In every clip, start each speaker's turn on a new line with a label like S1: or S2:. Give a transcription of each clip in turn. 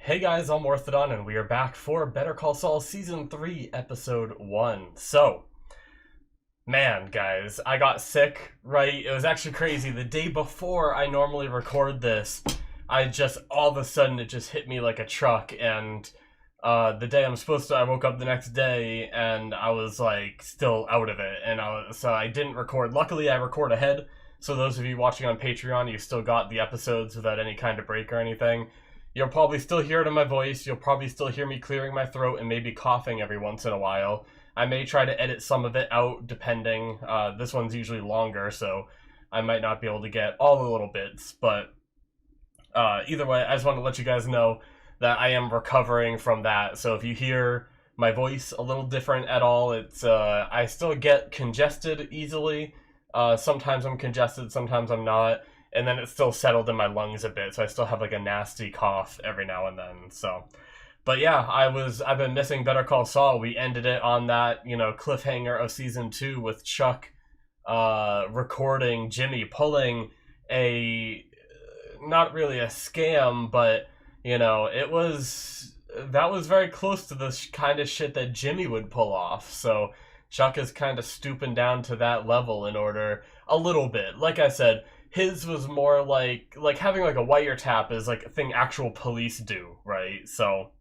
S1: Hey guys, I'm Morthadon, and we are back for Better Call Saul Season 3, Episode 1. So, man, guys, I got sick, right? It was actually crazy. The day before I normally record this, all of a sudden, it just hit me like a truck, and the day I woke up the next day, and I was, like, still out of it, and so I didn't record. Luckily, I record ahead, so those of you watching on Patreon, you still got the episodes without any kind of break or anything. You'll probably still hear it in my voice. You'll probably still hear me clearing my throat and maybe coughing every once in a while. I may try to edit some of it out depending. This one's usually longer, so I might not be able to get all the little bits. But either way, I just want to let you guys know that I am recovering from that. So if you hear my voice a little different at all, it's I still get congested easily. Sometimes I'm congested, sometimes I'm not. And then it's still settled in my lungs a bit, so I still have like a nasty cough every now and then. So, but yeah, I've been missing Better Call Saul. We ended it on that cliffhanger of season 2 with Chuck recording Jimmy pulling a not really a scam, but that was very close to the kind of shit that Jimmy would pull off. So Chuck is kind of stooping down to that level in order a little bit. Like I said, his was more like having like a wiretap is like a thing actual police do, right? So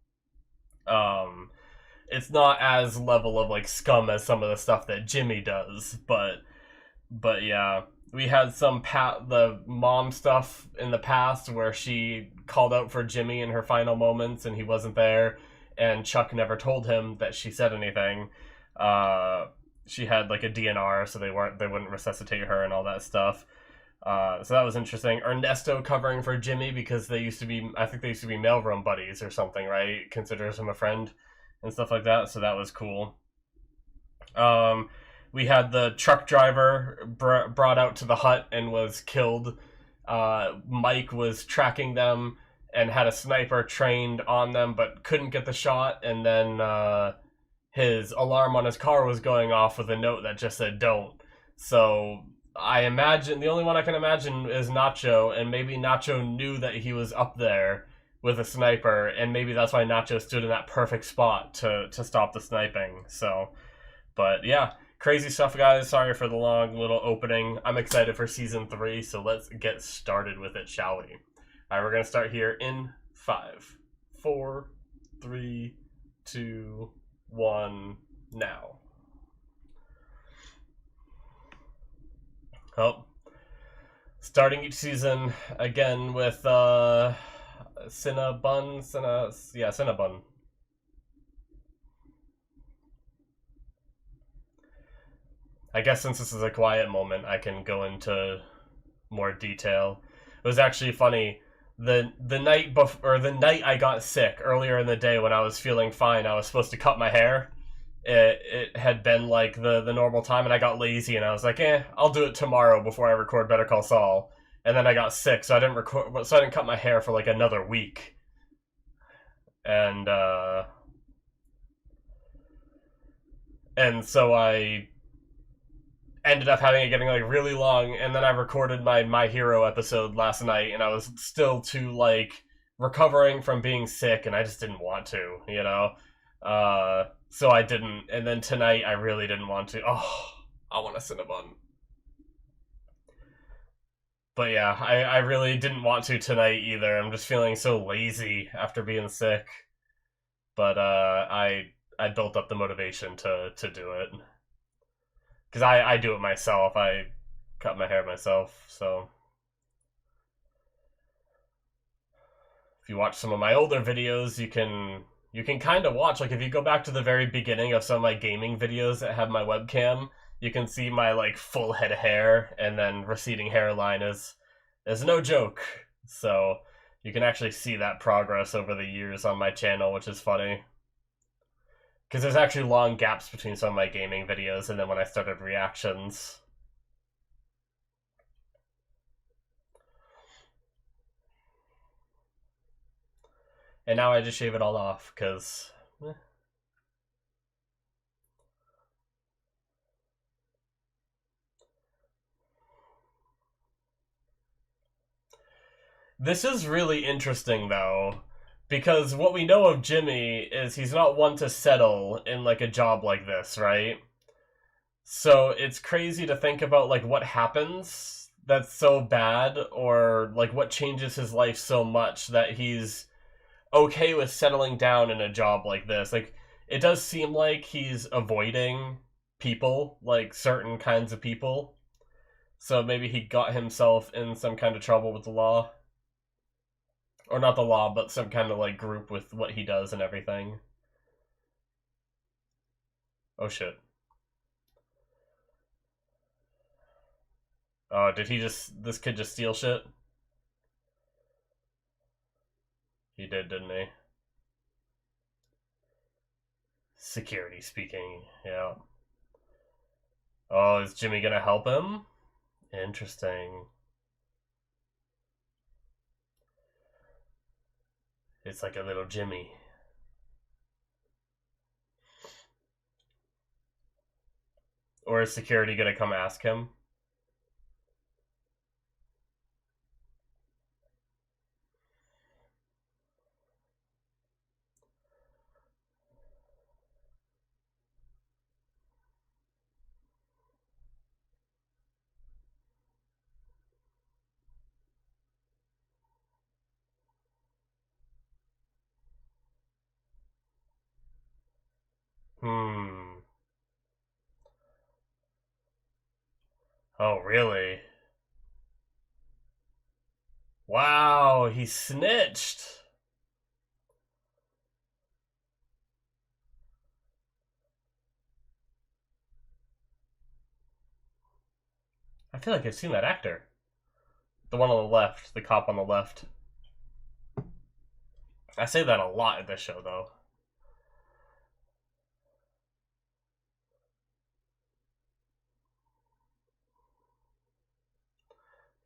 S1: it's not as level of like scum as some of the stuff that Jimmy does, but yeah, we had the mom stuff in the past where she called out for Jimmy in her final moments and he wasn't there, and Chuck never told him that she said anything. She had like a DNR, so they wouldn't resuscitate her and all that stuff. So that was interesting. Ernesto covering for Jimmy because I think they used to be mailroom buddies or something, right? Considers him a friend and stuff like that. So that was cool. We had the truck driver brought out to the hut and was killed. Mike was tracking them and had a sniper trained on them, but couldn't get the shot. And then his alarm on his car was going off with a note that just said "don't." So I imagine the only one I can imagine is Nacho, and maybe Nacho knew that he was up there with a sniper, and maybe that's why Nacho stood in that perfect spot to stop the sniping. So, but yeah, crazy stuff, guys. Sorry for the long little opening. I'm excited for season 3, so let's get started with it, shall we? All right, we're gonna start here in 5, 4, 3, 2, 1, now. Oh, starting each season again with Cinnabon. I guess since this is a quiet moment, I can go into more detail. It was actually funny. The night I got sick earlier in the day when I was feeling fine, I was supposed to cut my hair. It had been like the normal time, and I got lazy and I was like, I'll do it tomorrow before I record Better Call Saul. And then I got sick, so I didn't cut my hair for like another week. And so I ended up getting like really long, and then I recorded my Hero episode last night, and I was still too like recovering from being sick, and I just didn't want to, so I didn't, and then tonight I really didn't want to. Oh, I want a Cinnabon. But yeah, I really didn't want to tonight either. I'm just feeling so lazy after being sick. But I built up the motivation to do it. Because I do it myself. I cut my hair myself, so. If you watch some of my older videos, you can kind of watch, like if you go back to the very beginning of some of my gaming videos that have my webcam, you can see my like full head of hair, and then receding hairline is no joke. So you can actually see that progress over the years on my channel, which is funny. Because there's actually long gaps between some of my gaming videos and then when I started reactions. And now I just shave it all off, because this is really interesting, though, Because what we know of Jimmy is he's not one to settle in like a job like this, right? So it's crazy to think about like what happens that's so bad, or like what changes his life so much that he's okay with settling down in a job like this. Like it does seem like he's avoiding people, like certain kinds of people. So maybe he got himself in some kind of trouble with the law. Or not the law, but some kind of like group with what he does and everything. Oh shit. Oh, did he just, this kid just steal shit? He did, didn't he? Security speaking, yeah. Oh, is Jimmy gonna help him? Interesting. It's like a little Jimmy. Or is security gonna come ask him? Hmm. Oh, really? Wow, he snitched. I feel like I've seen that actor. The one on the left, the cop on the left. I say that a lot in this show, though.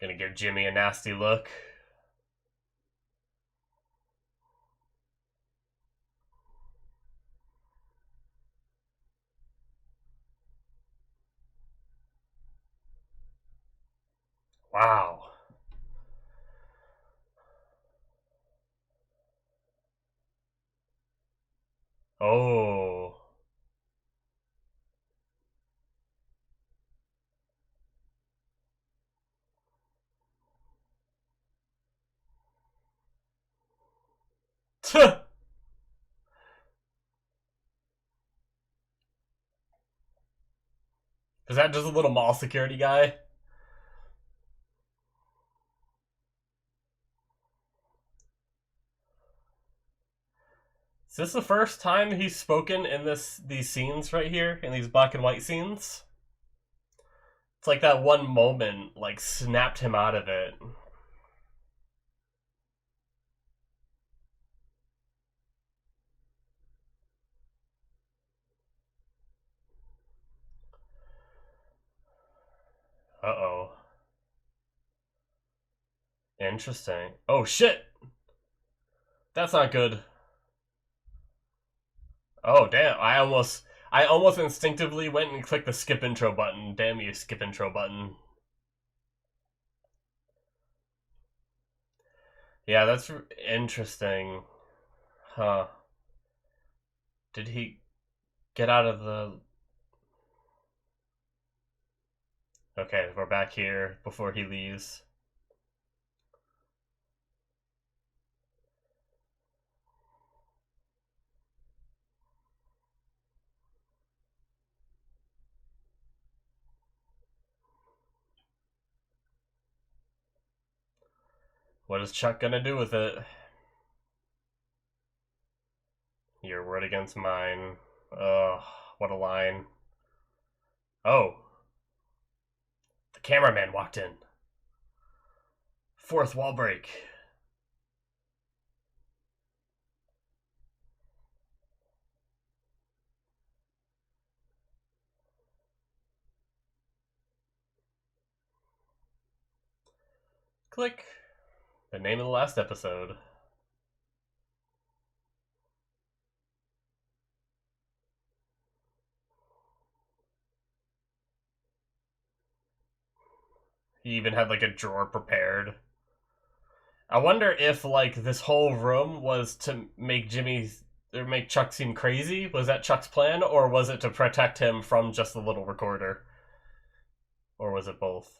S1: Gonna give Jimmy a nasty look. Wow. Oh. Is that just a little mall security guy? Is this the first time he's spoken in these scenes right here, in these black and white scenes? It's like that one moment like snapped him out of it. Uh-oh. Interesting. Oh shit! That's not good. Oh damn, I almost instinctively went and clicked the skip intro button. Damn you, skip intro button. Yeah, that's interesting. Huh. Did he get out of the... Okay, we're back here before he leaves. What is Chuck gonna do with it? Your word against mine. Ugh, what a line. Oh, the cameraman walked in. Fourth wall break. Click. The name of the last episode. He even had like a drawer prepared. I wonder if like this whole room was to make Jimmy or make Chuck seem crazy. Was that Chuck's plan, or was it to protect him from just the little recorder, or was it both?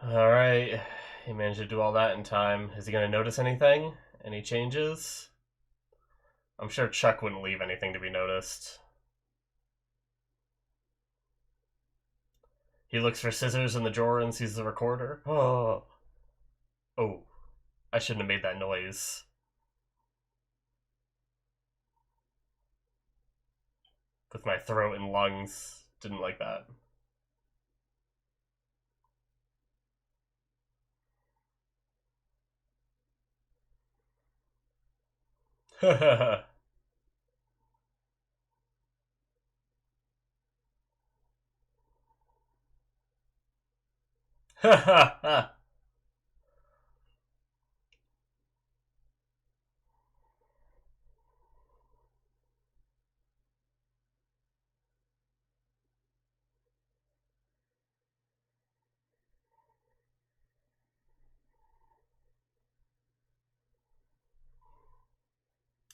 S1: All right, he managed to do all that in time. Is he gonna notice anything? Any changes? I'm sure Chuck wouldn't leave anything to be noticed. He looks for scissors in the drawer and sees the recorder. Oh. Oh. I shouldn't have made that noise. With my throat and lungs. Didn't like that.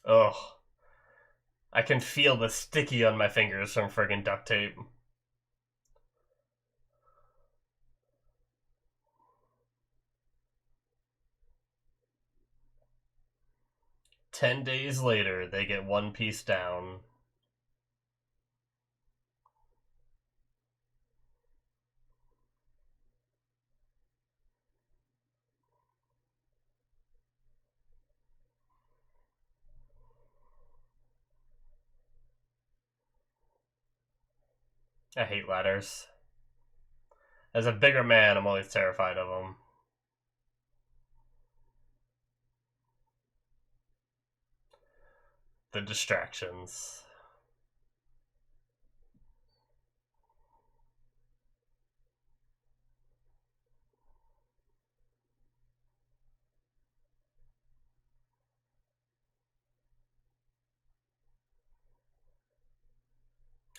S1: Ugh. I can feel the sticky on my fingers from friggin' duct tape. "10 days later, they get one piece down." I hate ladders. As a bigger man, I'm always terrified of them. The distractions.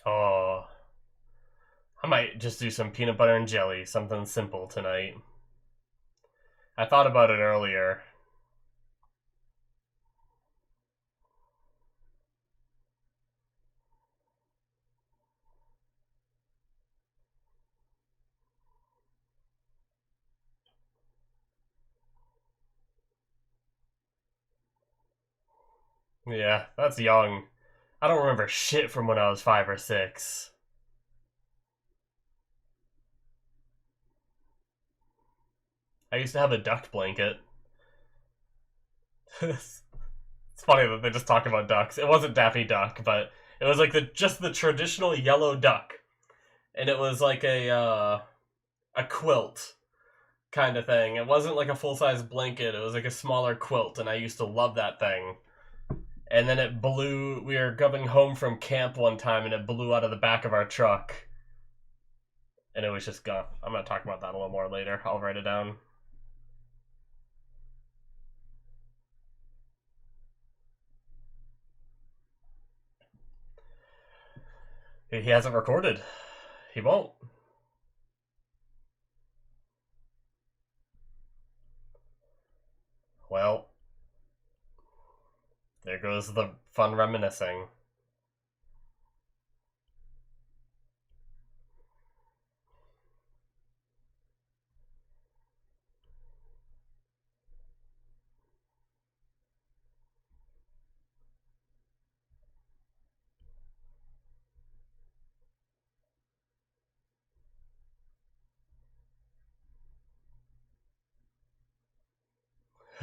S1: Oh. I might just do some peanut butter and jelly, something simple tonight. I thought about it earlier. Yeah, that's young. I don't remember shit from when I was 5 or 6. I used to have a duck blanket. It's funny that they just talk about ducks. It wasn't Daffy Duck, but it was like the traditional yellow duck, and it was like a quilt kind of thing. It wasn't like a full size blanket. It was like a smaller quilt, and I used to love that thing. And then it blew. We were coming home from camp one time, and it blew out of the back of our truck, and it was just gone. I'm gonna talk about that a little more later. I'll write it down. He hasn't recorded. He won't. Well, there goes the fun reminiscing.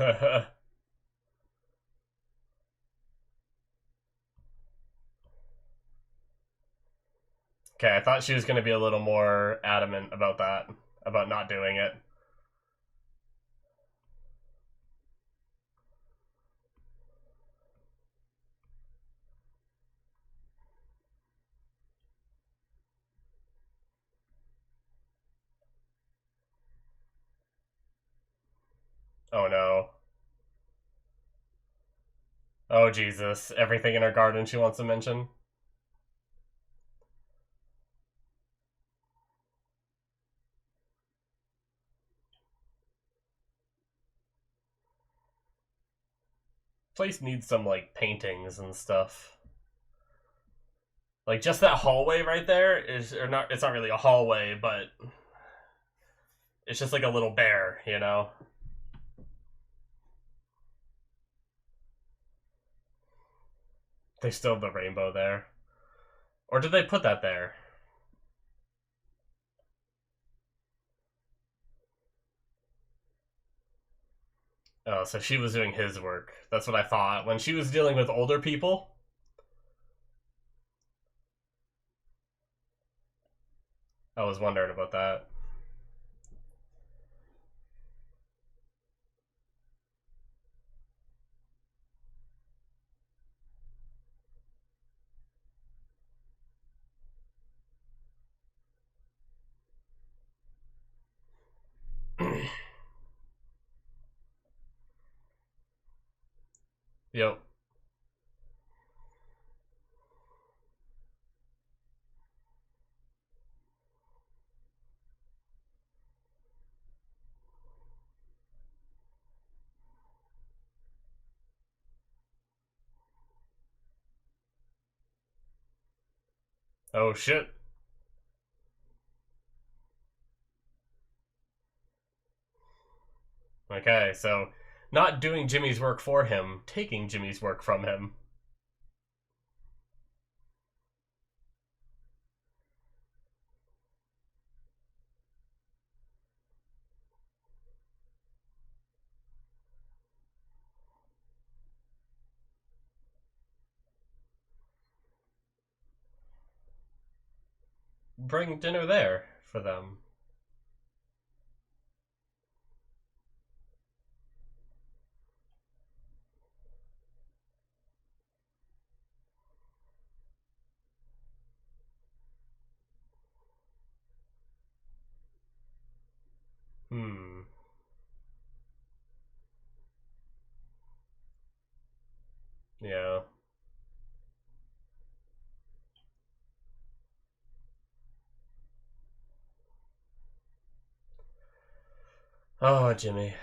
S1: Okay, I thought she was going to be a little more adamant about that, about not doing it. Oh no. Oh Jesus. Everything in her garden she wants to mention. Place needs some, like, paintings and stuff. Like, just that hallway right there is, or not, it's not really a hallway, but it's just like a little bear, you know? They still have the rainbow there. Or did they put that there? Oh, so she was doing his work. That's what I thought. When she was dealing with older people, I was wondering about that. Yep. Oh shit. Okay, so not doing Jimmy's work for him, taking Jimmy's work from him. Bring dinner there for them. Hmm. Yeah. Oh, Jimmy.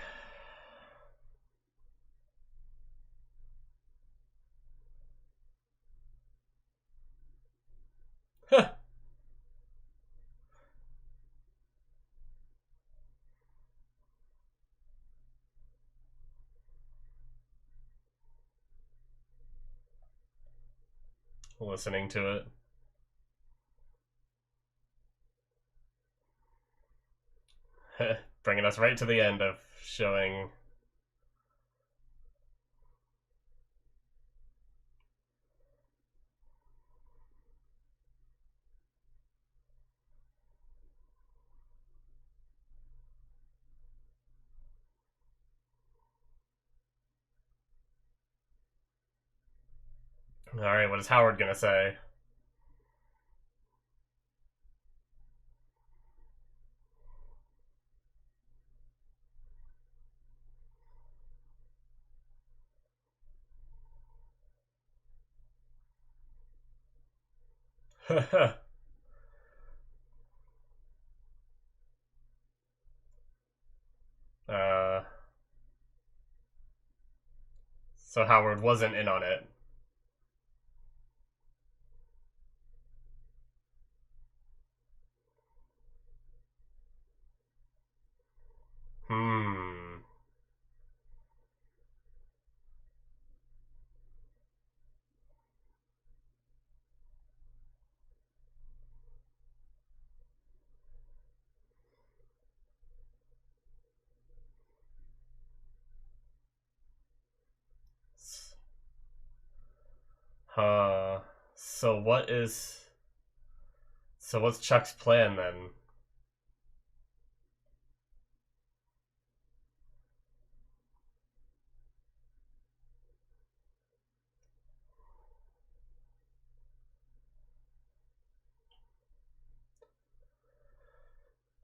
S1: Listening to it. Bringing us right to the end of showing. Alright, what is Howard gonna say? uh, so Howard wasn't in on it. Hmm. Huh. So what is. So what's Chuck's plan then?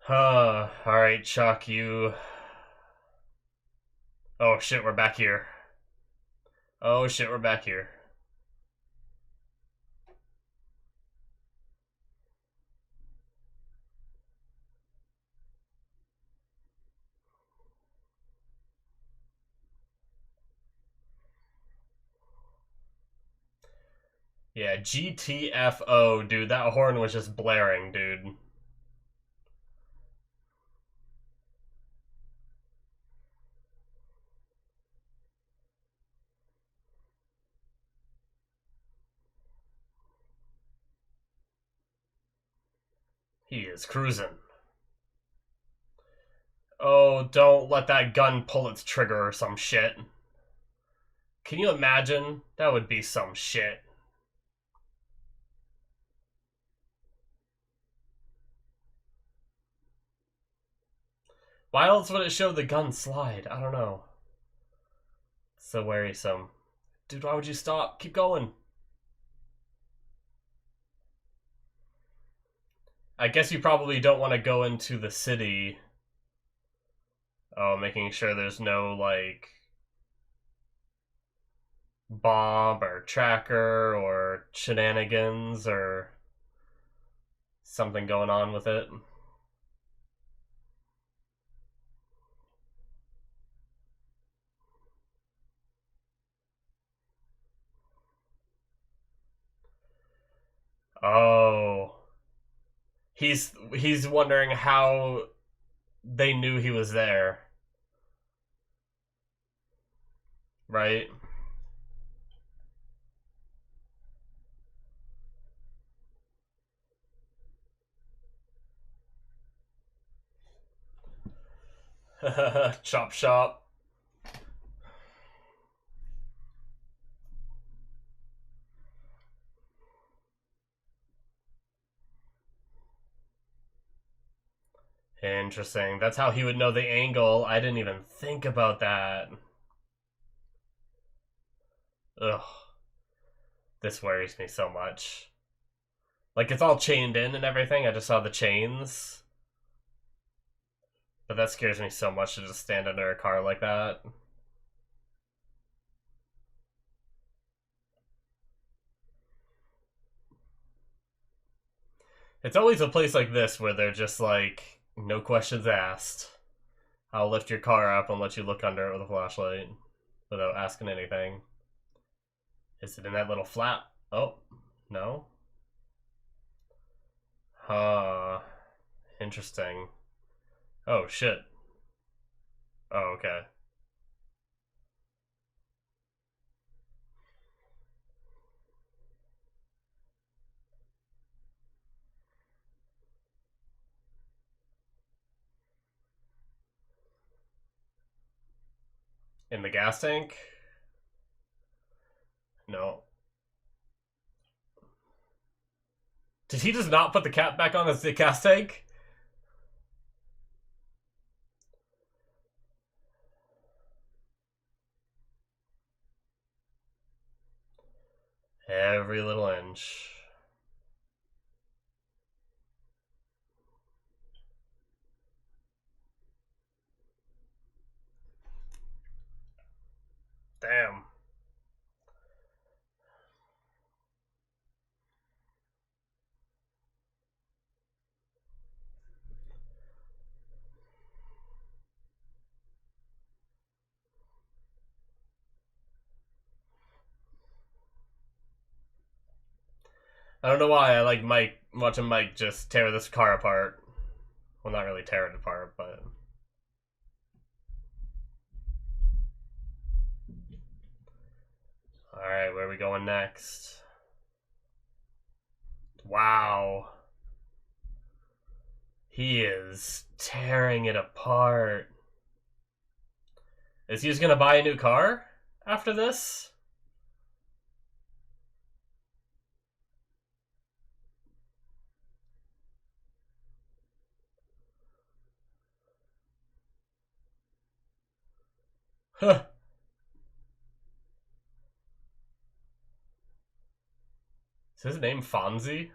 S1: Huh. Alright, Chuck, you. Oh shit, we're back here. Oh shit, we're back here. Yeah, GTFO, dude. That horn was just blaring, dude. He is cruising. Oh, don't let that gun pull its trigger or some shit. Can you imagine? That would be some shit. Why else would it show the gun slide? I don't know. So worrisome. Dude, why would you stop? Keep going. I guess you probably don't want to go into the city. Oh, making sure there's no, like, bomb or tracker or shenanigans or something going on with it. Oh. He's wondering how they knew he was there. Right? Chop shop. Interesting. That's how he would know the angle. I didn't even think about that. Ugh. This worries me so much. Like, it's all chained in and everything. I just saw the chains. But that scares me so much to just stand under a car like that. It's always a place like this where they're just like, no questions asked. I'll lift your car up and let you look under it with a flashlight without asking anything. Is it in that little flap? Oh, no. Huh. Interesting. Oh, shit. Oh, okay. In the gas tank? No. Did he just not put the cap back on his gas tank? Every little inch. Damn. I don't know why I like Mike, watching Mike just tear this car apart. Well, not really tear it apart, but... Alright, where are we going next? Wow. He is tearing it apart. Is he just gonna buy a new car after this? Huh. Is his name Fonzie?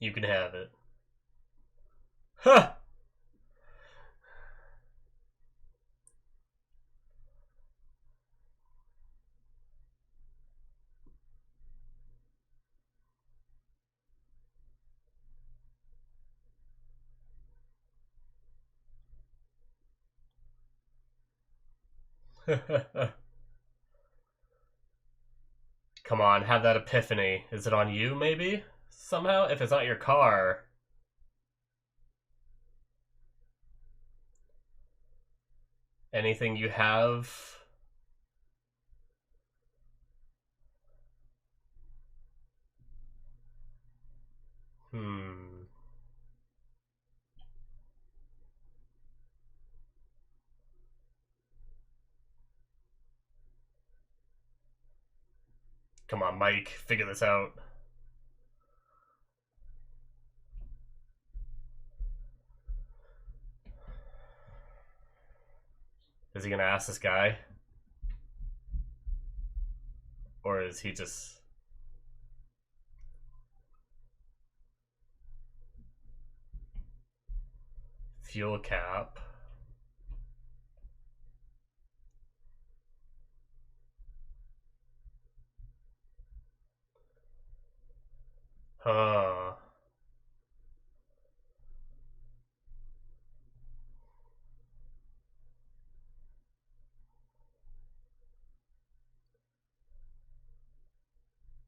S1: You can have it. Huh! Come on, have that epiphany. Is it on you, maybe? Somehow? If it's not your car. Anything you have? Hmm. Come on, Mike. Figure this out. Is he gonna ask this guy? Or is he just... Fuel cap? Huh.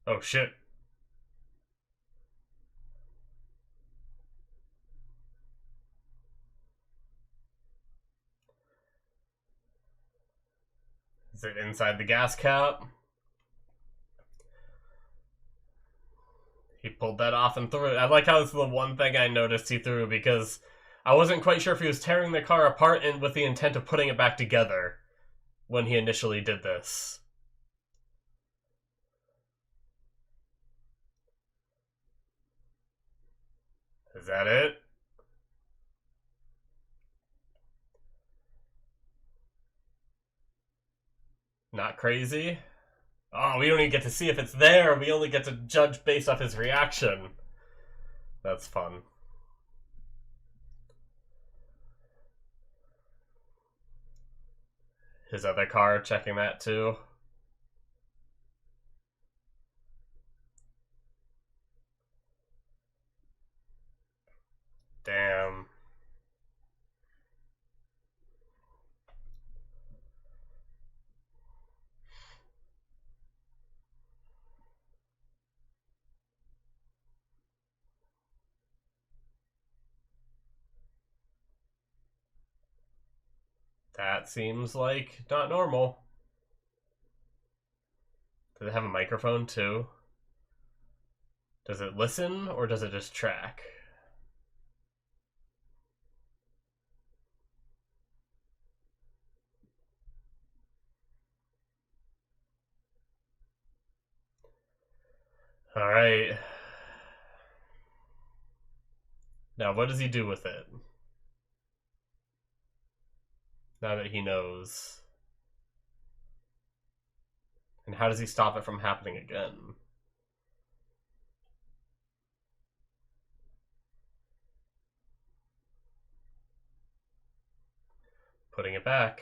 S1: Oh shit. Is it inside the gas cap? He pulled that off and threw it. I like how it's the one thing I noticed he threw because I wasn't quite sure if he was tearing the car apart and with the intent of putting it back together when he initially did this. Is that it? Not crazy? Oh, we don't even get to see if it's there. We only get to judge based off his reaction. That's fun. His other car checking that too. Damn. That seems like not normal. Does it have a microphone too? Does it listen or does it just track? Alright. Now, what does he do with it? Now that he knows. And how does he stop it from happening again? Putting it back.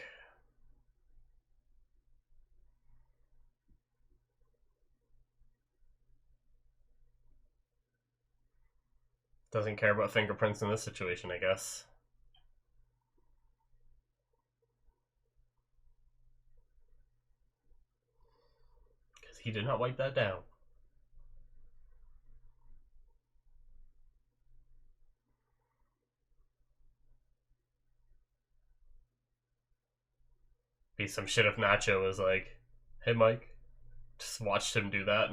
S1: Doesn't care about fingerprints in this situation, I guess. Because he did not wipe that down. Be some shit if Nacho was like, hey Mike. Just watched him do that.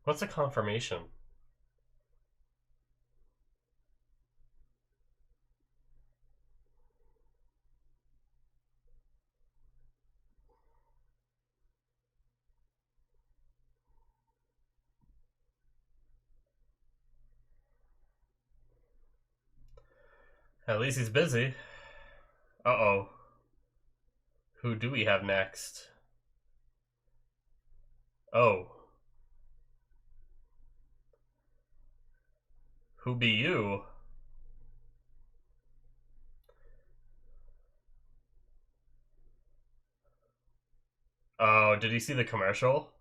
S1: What's a confirmation? At least he's busy. Uh-oh. Who do we have next? Oh. Who be you? Oh, did he see the commercial?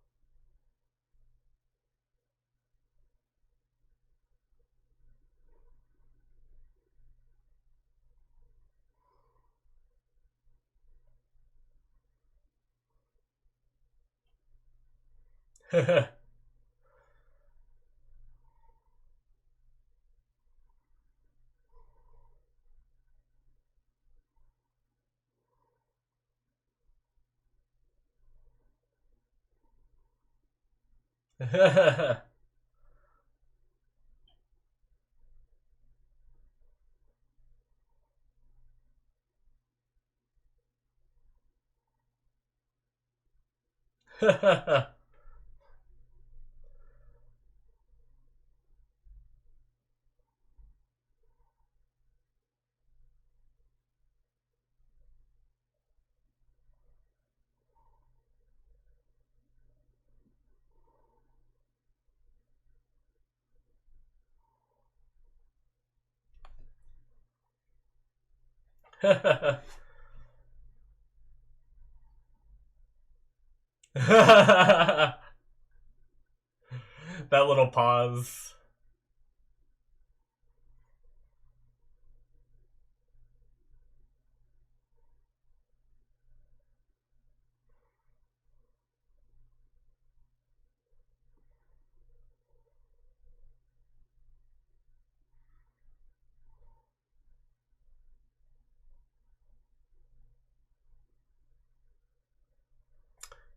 S1: That little pause.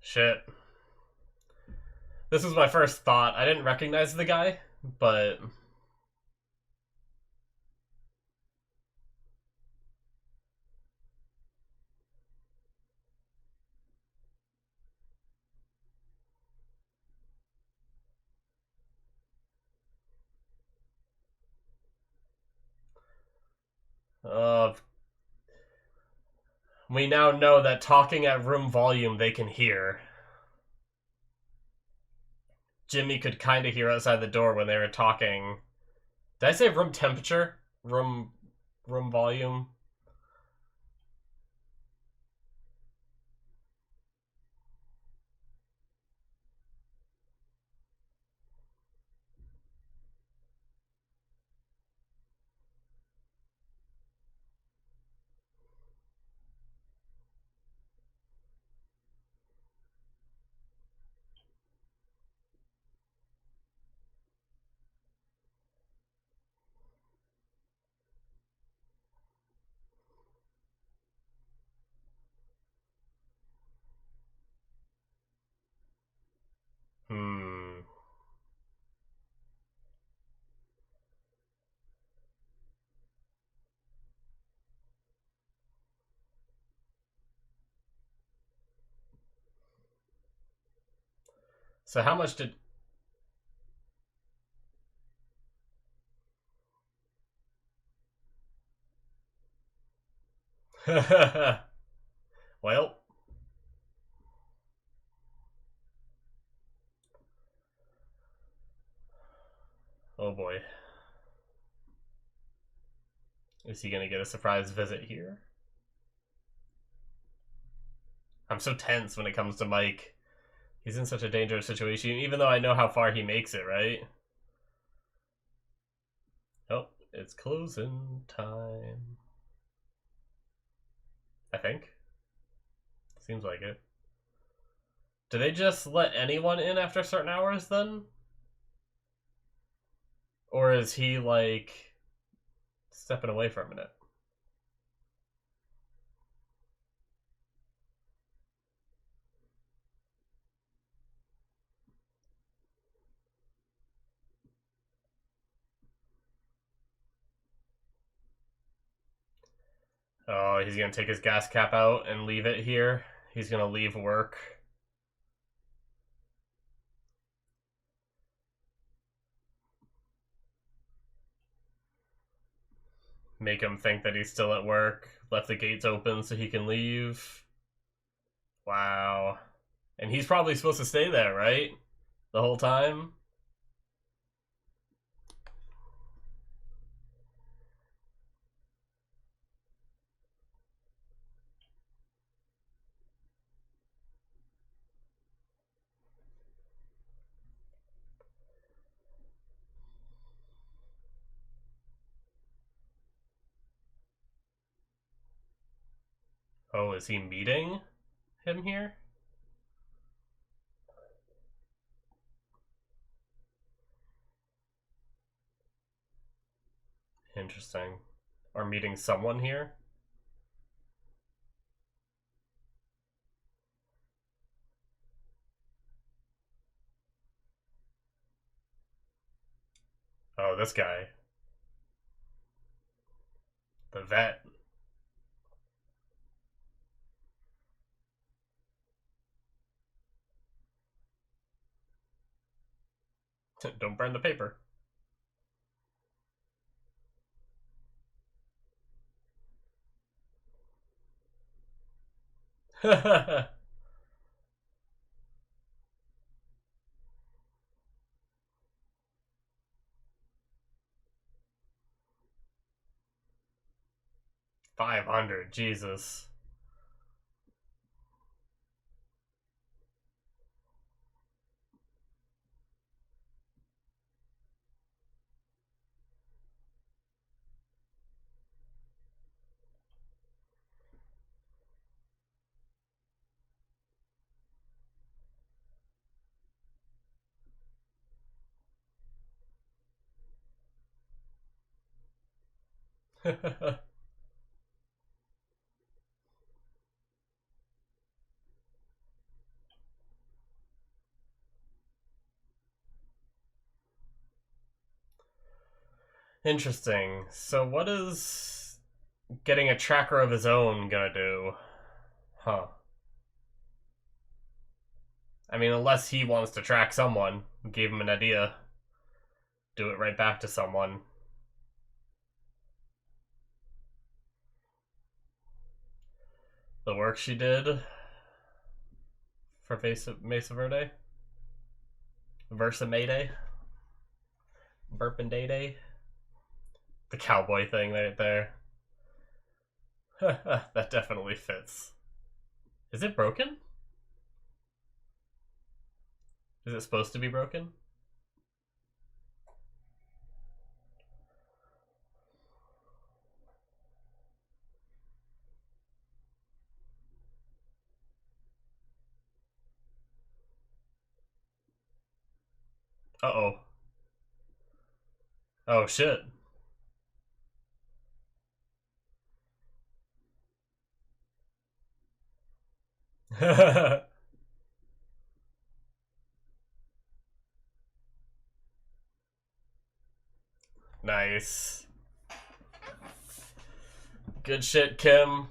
S1: Shit. This was my first thought. I didn't recognize the guy, but we now know that talking at room volume they can hear. Jimmy could kind of hear outside the door when they were talking. Did I say room temperature? Room volume? Hmm. So how much did... Well... Oh boy. Is he gonna get a surprise visit here? I'm so tense when it comes to Mike. He's in such a dangerous situation, even though I know how far he makes it, right? Oh, it's closing time. I think. Seems like it. Do they just let anyone in after certain hours then? Or is he, like, stepping away for a minute? Oh, he's gonna take his gas cap out and leave it here. He's gonna leave work. Make him think that he's still at work. Left the gates open so he can leave. Wow. And he's probably supposed to stay there, right? The whole time? Oh, is he meeting him here? Interesting. Or meeting someone here? Oh, this guy. The vet. Don't burn the paper. $500, Jesus. Interesting. So what is getting a tracker of his own gonna do? Huh. I mean, unless he wants to track someone. Gave him an idea. Do it right back to someone. The work she did for Mesa Verde? Versa Mayday? Burpin' Day Day? The cowboy thing right there. That definitely fits. Is it broken? Is it supposed to be broken? Uh-oh. Oh, shit. Nice. Good shit, Kim.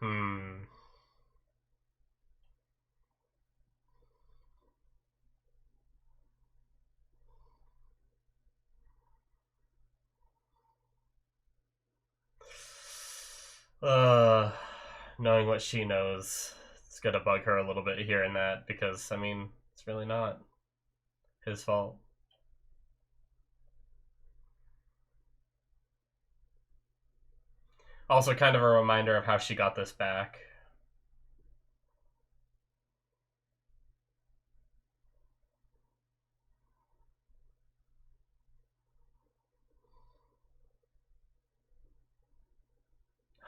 S1: Hmm. Uh, Knowing what she knows, it's gonna bug her a little bit hearing that because, I mean, it's really not his fault. Also, kind of a reminder of how she got this back.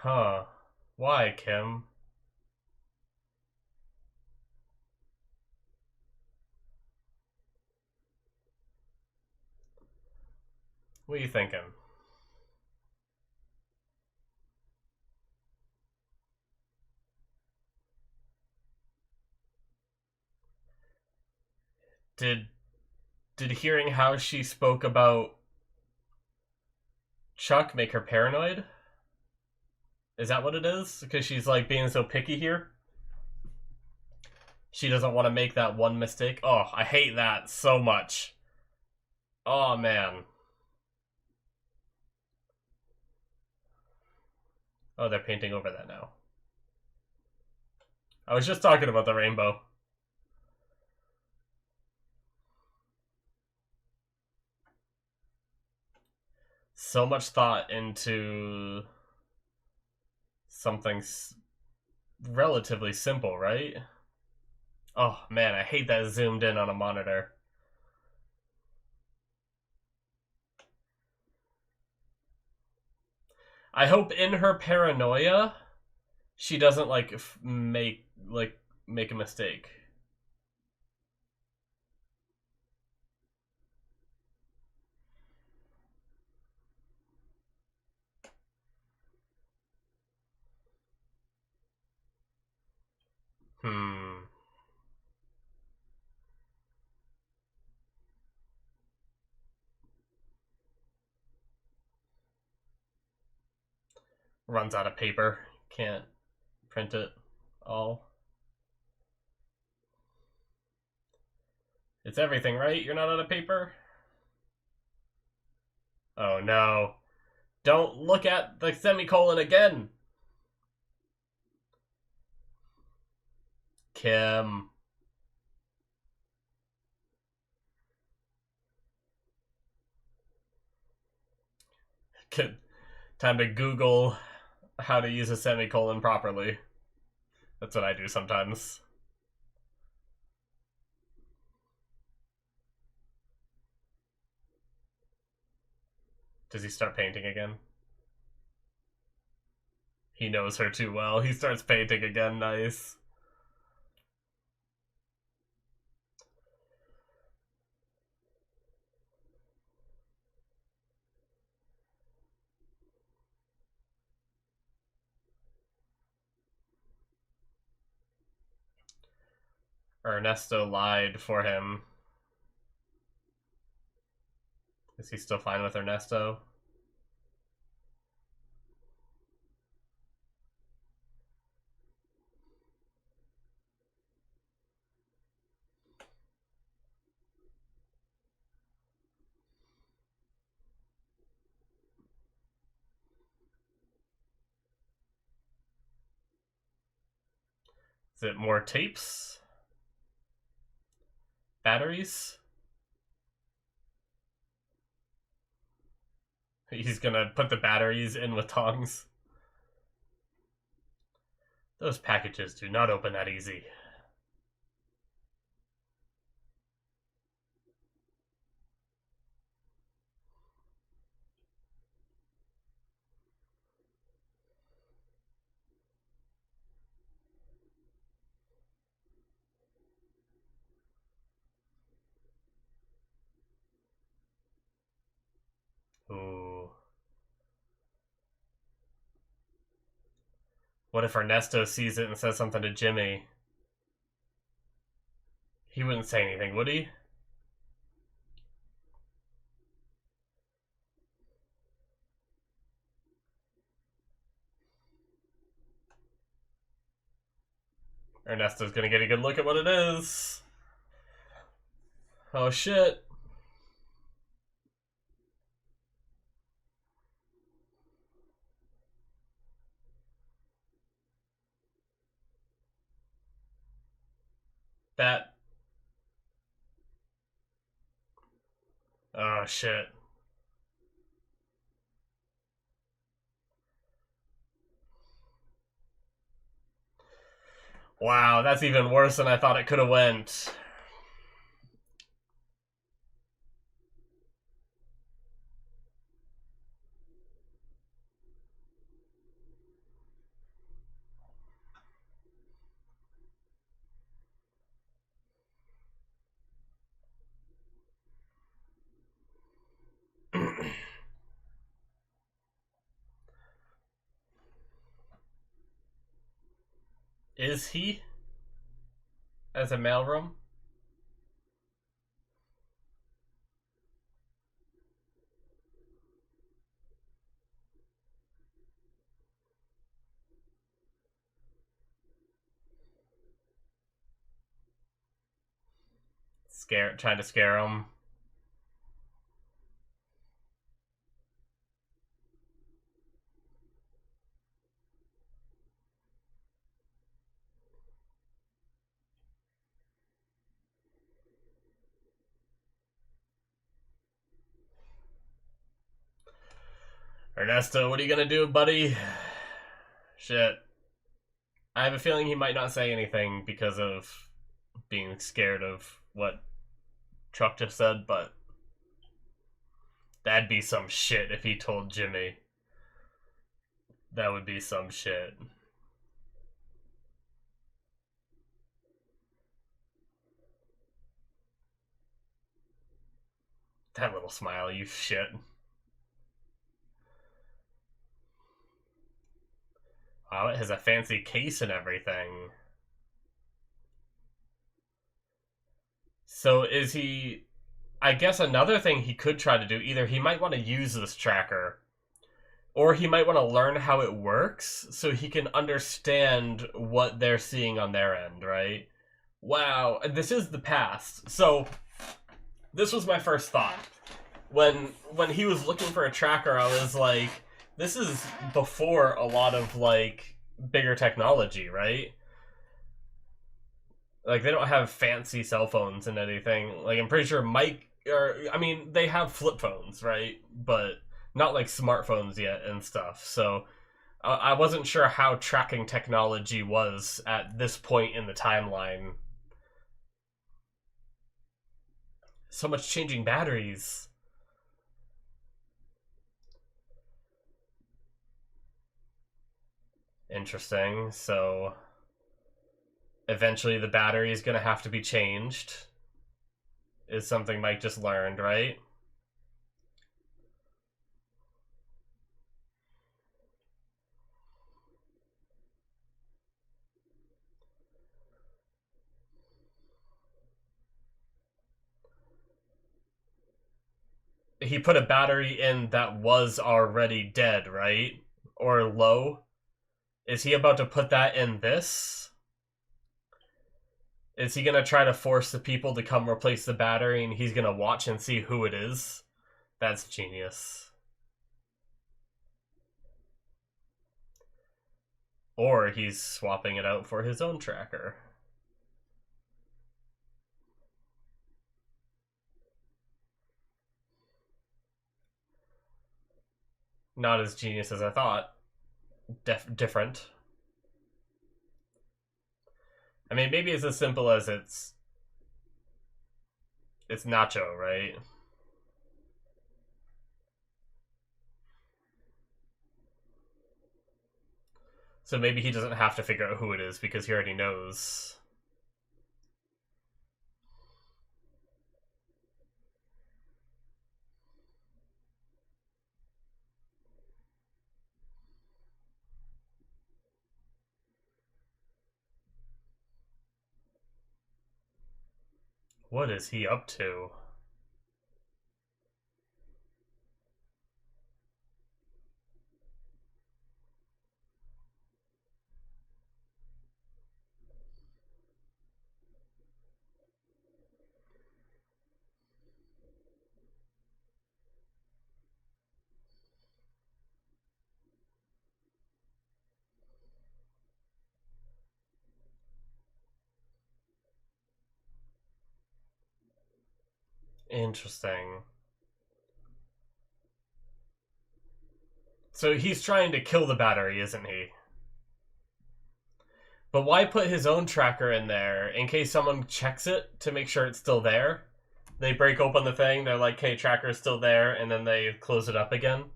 S1: Huh. Why, Kim? What are you thinking? Did hearing how she spoke about Chuck make her paranoid? Is that what it is? Because she's like being so picky here? She doesn't want to make that one mistake. Oh, I hate that so much. Oh, man. Oh, they're painting over that now. I was just talking about the rainbow. So much thought into something relatively simple, right? Oh, man, I hate that zoomed in on a monitor. I hope in her paranoia, she doesn't, like, make a mistake. Runs out of paper. Can't print it all. It's everything, right? You're not out of paper? Oh no. Don't look at the semicolon again! Kim. Time to Google how to use a semicolon properly. That's what I do sometimes. Does he start painting again? He knows her too well. He starts painting again. Nice. Ernesto lied for him. Is he still fine with Ernesto? Is it more tapes? Batteries? He's gonna put the batteries in with tongs. Those packages do not open that easy. Ooh. What if Ernesto sees it and says something to Jimmy? He wouldn't say anything, would he? Ernesto's gonna get a good look at what it is. Oh shit. That. Oh shit. Wow, that's even worse than I thought it could have went. Is he? As a mailroom? Trying to scare him. Ernesto, what are you gonna do, buddy? Shit. I have a feeling he might not say anything because of being scared of what Chuck just said, but that'd be some shit if he told Jimmy. That would be some shit. That little smile, you shit. Wow, it has a fancy case and everything. So is he... I guess another thing he could try to do, either he might want to use this tracker, or he might want to learn how it works so he can understand what they're seeing on their end, right? Wow, this is the past. So, this was my first thought. When he was looking for a tracker, I was like, this is before a lot of, like, bigger technology, right? Like, they don't have fancy cell phones and anything. Like, I'm pretty sure they have flip phones, right? But not, like, smartphones yet and stuff. So, I wasn't sure how tracking technology was at this point in the timeline. So much changing batteries. Interesting. So eventually the battery is going to have to be changed. Is something Mike just learned, right? He put a battery in that was already dead, right? Or low. Is he about to put that in this? Is he going to try to force the people to come replace the battery and he's going to watch and see who it is? That's genius. Or he's swapping it out for his own tracker. Not as genius as I thought. Different. I mean, maybe it's as simple as it's Nacho, right? So maybe he doesn't have to figure out who it is because he already knows. What is he up to? Interesting. So he's trying to kill the battery, isn't he? But why put his own tracker in there in case someone checks it to make sure it's still there? They break open the thing, they're like, hey, tracker's still there, and then they close it up again.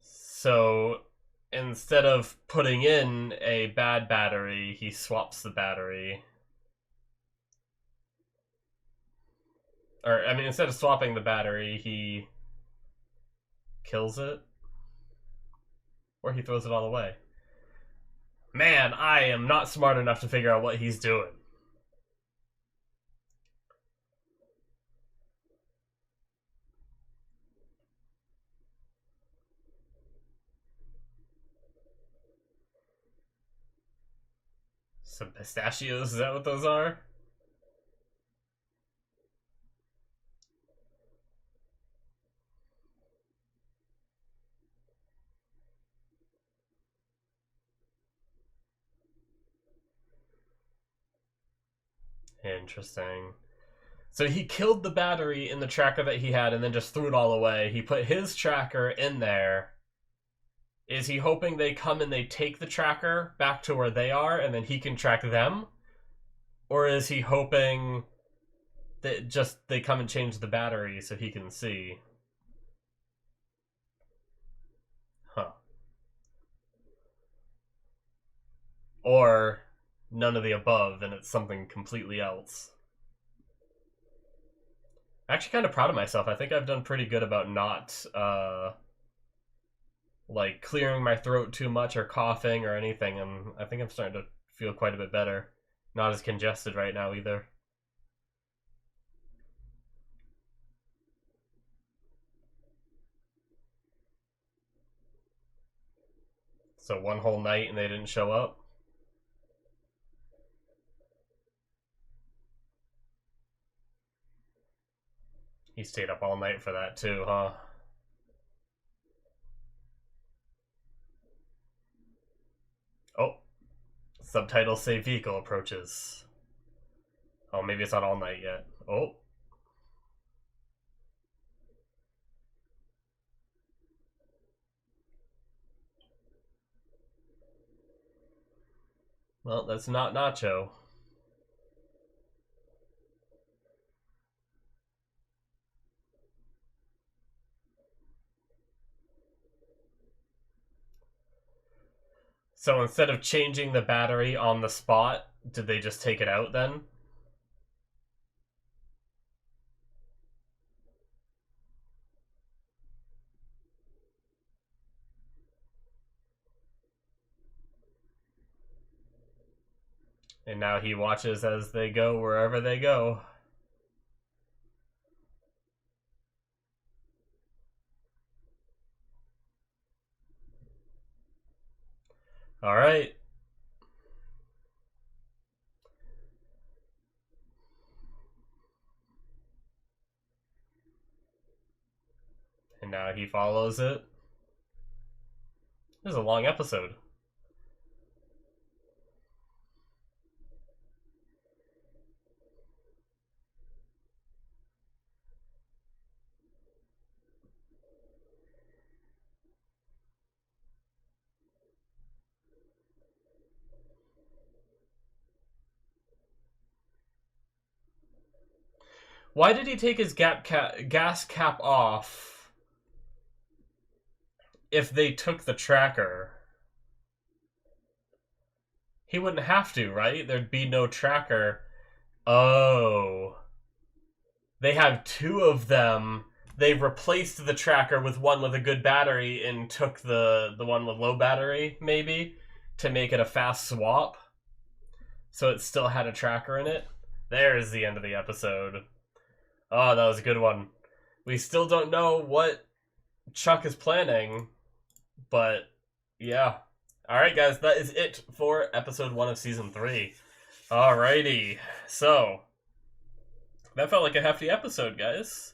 S1: So instead of putting in a bad battery, he swaps the battery. Or, I mean, instead of swapping the battery, he kills it. Or he throws it all away. Man, I am not smart enough to figure out what he's doing. Some pistachios, is that what those are? Interesting. So he killed the battery in the tracker that he had and then just threw it all away. He put his tracker in there. Is he hoping they come and they take the tracker back to where they are and then he can track them? Or is he hoping that just they come and change the battery so he can see? Huh. Or none of the above and it's something completely else. I'm actually kind of proud of myself. I think I've done pretty good about not like clearing my throat too much or coughing or anything, and I think I'm starting to feel quite a bit better. Not as congested right now either. So one whole night and they didn't show up? He stayed up all night for that too, huh? Oh, subtitles say vehicle approaches. Oh, maybe it's not all night yet. Oh. Well, that's not Nacho. So instead of changing the battery on the spot, did they just take it out then? And now he watches as they go wherever they go. Alright. And now he follows it. This is a long episode. Why did he take his gas cap off if they took the tracker? He wouldn't have to, right? There'd be no tracker. Oh. They have two of them. They replaced the tracker with one with a good battery and took the one with low battery, maybe, to make it a fast swap. So it still had a tracker in it. There's the end of the episode. Oh, that was a good one. We still don't know what Chuck is planning, but yeah. Alright, guys, that is it for episode 1 of season 3. Alrighty, so that felt like a hefty episode, guys.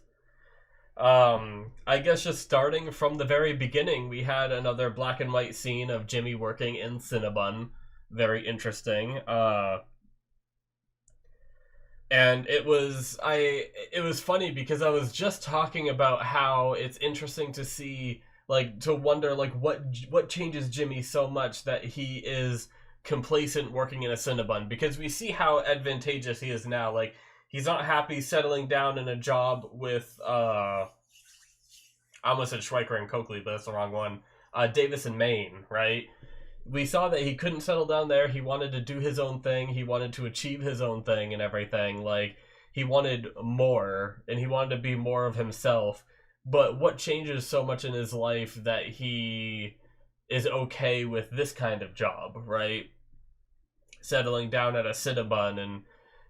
S1: I guess just starting from the very beginning, we had another black and white scene of Jimmy working in Cinnabon. Very interesting. And it was funny because I was just talking about how it's interesting to see, like, to wonder, like, what changes Jimmy so much that he is complacent working in a Cinnabon, because we see how advantageous he is now. Like, he's not happy settling down in a job with I almost said Schweiker and Coakley, but that's the wrong one. Davis and Maine, right? We saw that he couldn't settle down there. He wanted to do his own thing. He wanted to achieve his own thing and everything. Like, he wanted more, and he wanted to be more of himself. But what changes so much in his life that he is okay with this kind of job, right? Settling down at a Cinnabon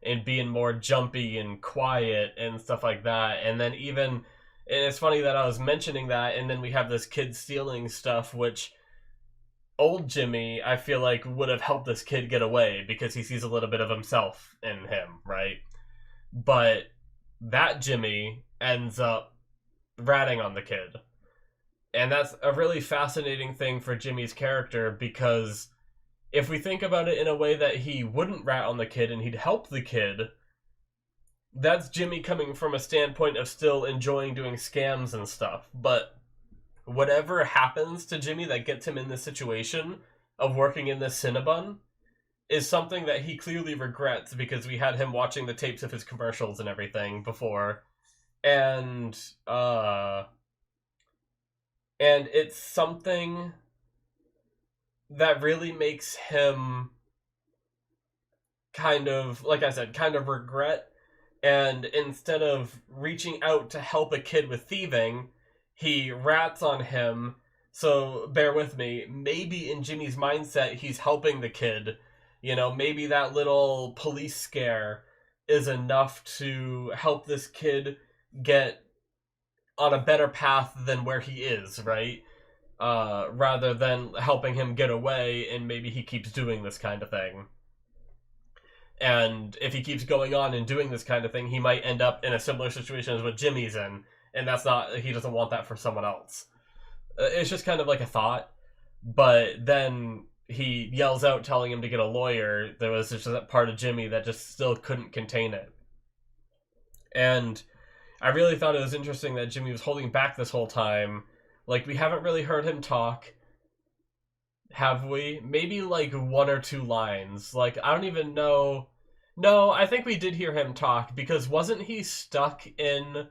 S1: and being more jumpy and quiet and stuff like that. And then even, and it's funny that I was mentioning that, and then we have this kid stealing stuff, which old Jimmy, I feel like, would have helped this kid get away because he sees a little bit of himself in him, right? But that Jimmy ends up ratting on the kid. And that's a really fascinating thing for Jimmy's character, because if we think about it in a way that he wouldn't rat on the kid and he'd help the kid, that's Jimmy coming from a standpoint of still enjoying doing scams and stuff. But whatever happens to Jimmy that gets him in this situation of working in this Cinnabon is something that he clearly regrets, because we had him watching the tapes of his commercials and everything before. And it's something that really makes him kind of, like I said, kind of regret. And instead of reaching out to help a kid with thieving, he rats on him. So bear with me. Maybe in Jimmy's mindset, he's helping the kid. You know, maybe that little police scare is enough to help this kid get on a better path than where he is, right? Rather than helping him get away, and maybe he keeps doing this kind of thing. And if he keeps going on and doing this kind of thing, he might end up in a similar situation as what Jimmy's in, and he doesn't want that for someone else. It's just kind of like a thought, but then he yells out telling him to get a lawyer. There was just that part of Jimmy that just still couldn't contain it. And I really thought it was interesting that Jimmy was holding back this whole time. Like, we haven't really heard him talk, have we? Maybe like one or two lines. Like, I don't even know. No, I think we did hear him talk, because wasn't he stuck in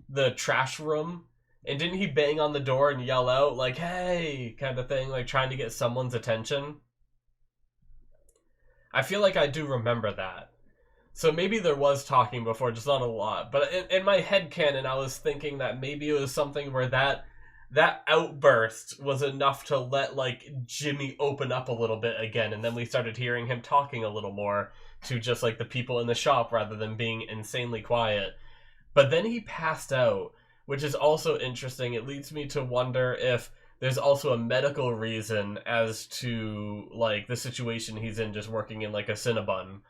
S1: the trash room? And didn't he bang on the door and yell out, like, hey, kind of thing, like trying to get someone's attention? I feel like I do remember that. So maybe there was talking before, just not a lot. But in my headcanon, I was thinking that maybe it was something where that outburst was enough to let, like, Jimmy open up a little bit again. And then we started hearing him talking a little more to just, like, the people in the shop rather than being insanely quiet. But then he passed out, which is also interesting. It leads me to wonder if there's also a medical reason as to, like, the situation he's in just working in, like, a Cinnabon.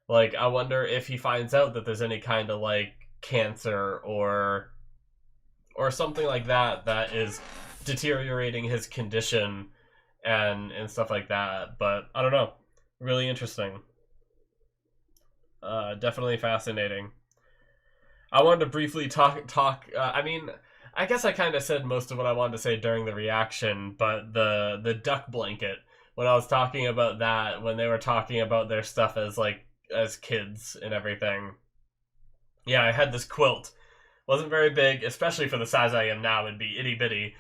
S1: Like, I wonder if he finds out that there's any kind of, like, cancer or something like that that is deteriorating his condition and stuff like that. But I don't know. Really interesting. Definitely fascinating. I wanted to briefly talk. I mean, I guess I kind of said most of what I wanted to say during the reaction, but the duck blanket, when I was talking about that, when they were talking about their stuff as kids and everything. Yeah, I had this quilt. Wasn't very big, especially for the size I am now. It'd be itty bitty,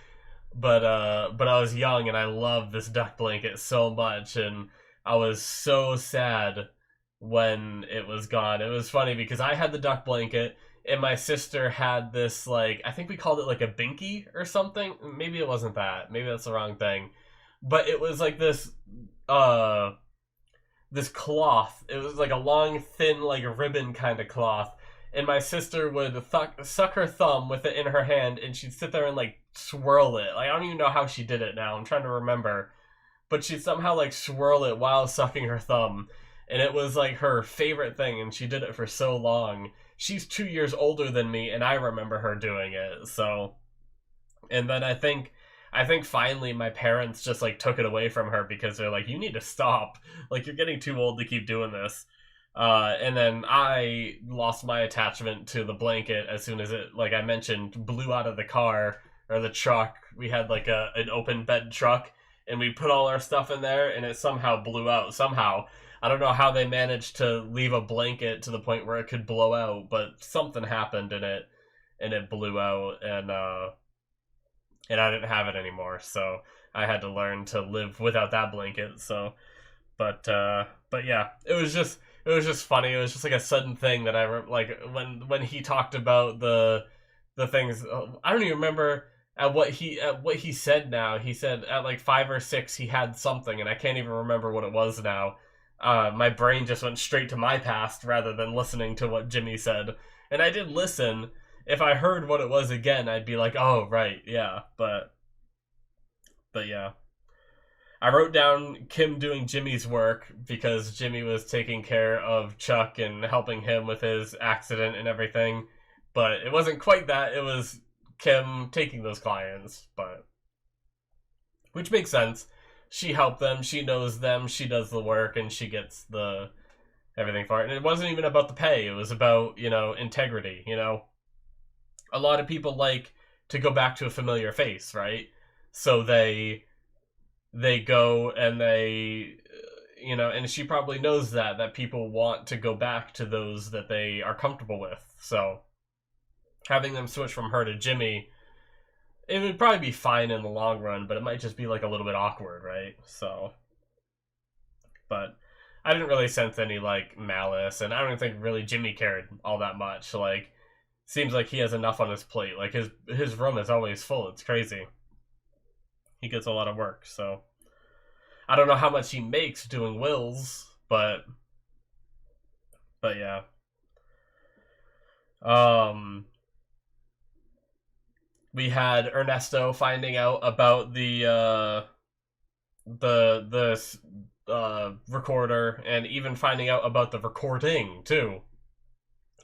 S1: but I was young and I loved this duck blanket so much, and I was so sad when it was gone. It was funny because I had the duck blanket, and my sister had this, like, I think we called it like a binky or something. Maybe it wasn't that. Maybe that's the wrong thing. But it was like this cloth. It was like a long, thin, like ribbon kind of cloth. And my sister would suck her thumb with it in her hand, and she'd sit there and, like, swirl it. Like, I don't even know how she did it now. I'm trying to remember. But she'd somehow, like, swirl it while sucking her thumb. And it was, like, her favorite thing, and she did it for so long. She's 2 years older than me, and I remember her doing it, so. And then I think finally my parents just, like, took it away from her because they're like, you need to stop. Like, you're getting too old to keep doing this. And then I lost my attachment to the blanket as soon as it, like I mentioned, blew out of the car, or the truck. We had, like, an open bed truck, and we put all our stuff in there, and it somehow blew out. Somehow. I don't know how they managed to leave a blanket to the point where it could blow out, but something happened in it, and it blew out, and I didn't have it anymore, so I had to learn to live without that blanket. So, but yeah, it was just funny. It was just like a sudden thing that like when he talked about the things. I don't even remember at what he said. Now he said at like 5 or 6 he had something, and I can't even remember what it was now. My brain just went straight to my past rather than listening to what Jimmy said. And I did listen. If I heard what it was again, I'd be like, oh, right, yeah. But yeah. I wrote down Kim doing Jimmy's work because Jimmy was taking care of Chuck and helping him with his accident and everything. But it wasn't quite that. It was Kim taking those clients, but which makes sense. She helped them, she knows them, she does the work, and she gets the everything for it. And it wasn't even about the pay. It was about, integrity, A lot of people like to go back to a familiar face, right? So they go and they and she probably knows that people want to go back to those that they are comfortable with. So having them switch from her to Jimmy, it would probably be fine in the long run, but it might just be like a little bit awkward, right? So, but I didn't really sense any like malice, and I don't think really Jimmy cared all that much. Like, seems like he has enough on his plate. Like his room is always full. It's crazy. He gets a lot of work, so I don't know how much he makes doing wills, but yeah. We had Ernesto finding out about the recorder, and even finding out about the recording too.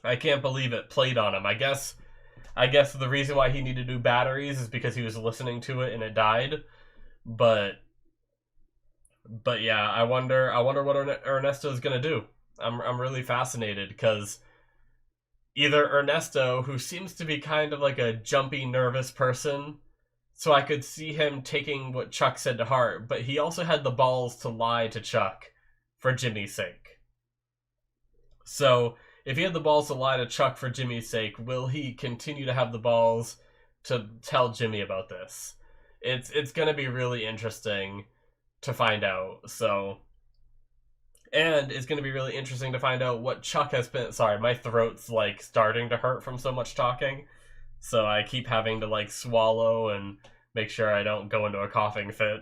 S1: I can't believe it played on him. I guess the reason why he needed new batteries is because he was listening to it and it died. But yeah, I wonder what Ernesto's gonna do. I'm really fascinated because either Ernesto, who seems to be kind of like a jumpy, nervous person, so I could see him taking what Chuck said to heart, but he also had the balls to lie to Chuck for Jimmy's sake. So if he had the balls to lie to Chuck for Jimmy's sake, will he continue to have the balls to tell Jimmy about this? It's going to be really interesting to find out. So, and it's going to be really interesting to find out what Chuck has been... Sorry, my throat's like starting to hurt from so much talking. So I keep having to like swallow and make sure I don't go into a coughing fit.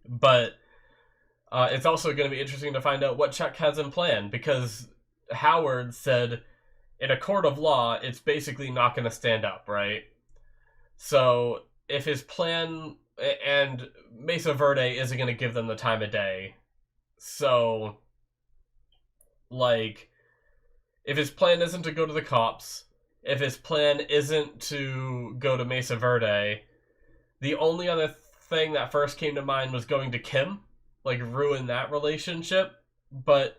S1: But it's also going to be interesting to find out what Chuck has in plan, because Howard said in a court of law, it's basically not going to stand up, right? So if his plan, and Mesa Verde isn't going to give them the time of day. So, like, if his plan isn't to go to the cops, if his plan isn't to go to Mesa Verde, the only other thing that first came to mind was going to Kim, like ruin that relationship. But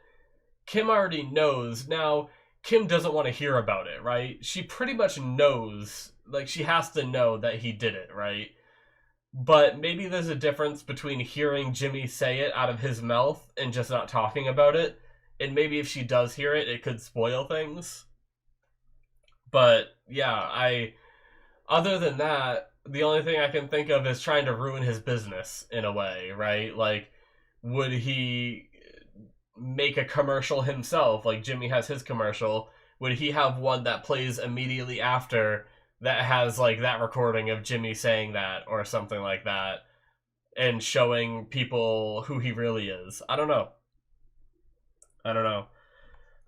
S1: Kim already knows. Now, Kim doesn't want to hear about it, right? She pretty much knows, like she has to know that he did it, right? But maybe there's a difference between hearing Jimmy say it out of his mouth and just not talking about it. And maybe if she does hear it, it could spoil things. But yeah, other than that, the only thing I can think of is trying to ruin his business in a way, right? Like, would he make a commercial himself, like Jimmy has his commercial? Would he have one that plays immediately after that has like that recording of Jimmy saying that or something like that, and showing people who he really is? I don't know.